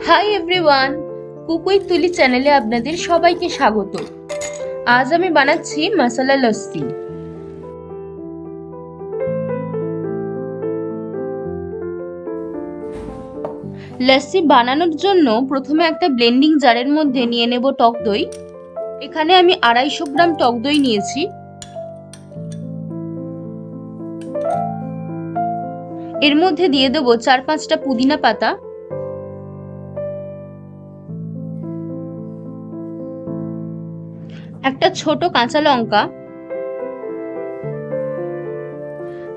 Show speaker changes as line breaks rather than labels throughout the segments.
Hi everyone, cook with তুলি চ্যানেলে আপনাদের সবাইকে স্বাগত। আজ আমি বানাচ্ছি মশলা লস্যি। লস্যি বানানোর জন্য প্রথমে একটা ব্লেন্ডিং জারের মধ্যে নিয়ে নেব টক দই। এখানে আমি 250 গ্রাম টক দই নিয়েছি। এর মধ্যে দিয়ে দেবো 4-5টা পুদিনা পাতা, একটা ছোট কাঁচা লঙ্কা,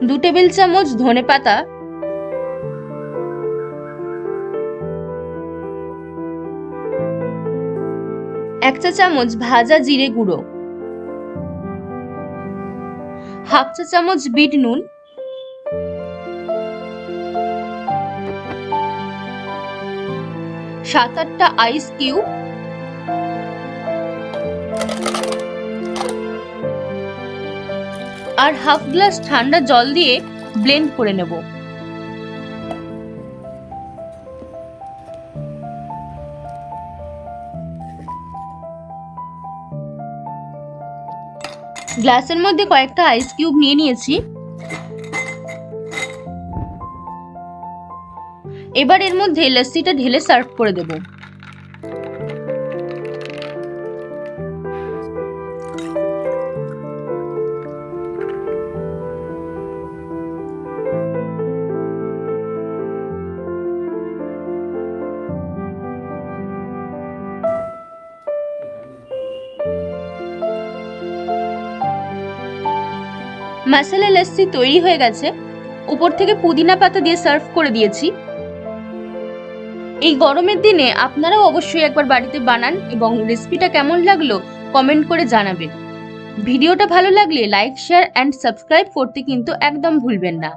2 টেবিল চামচ ধনে পাতা, 1 চা চামচ ভাজা জিরে গুঁড়ো, 1/2 চা চামচ বিট নুন, 7-8টা আইস কিউব, আর 1/2 গ্লাস ঠান্ডা জল দিয়ে ব্লেন্ড করে নেব। গ্লাসের মধ্যে কয়েকটা আইস কিউব নিয়ে নিয়েছি। এবার এর মধ্যে লস্যিটা ঢেলে সার্ভ করে দেব। মশলা লস্যি তৈরি হয়ে গেছে। উপর থেকে পুদিনা পাতা দিয়ে সার্ভ করে দিয়েছি। এই গরমের দিনে আপনারাও অবশ্যই একবার বাড়িতে বানান এবং রেসিপিটা কেমন লাগলো কমেন্ট করে জানাবেন। ভিডিওটা ভালো লাগলে লাইক, শেয়ার এন্ড সাবস্ক্রাইব করতে কিন্তু একদম ভুলবেন না।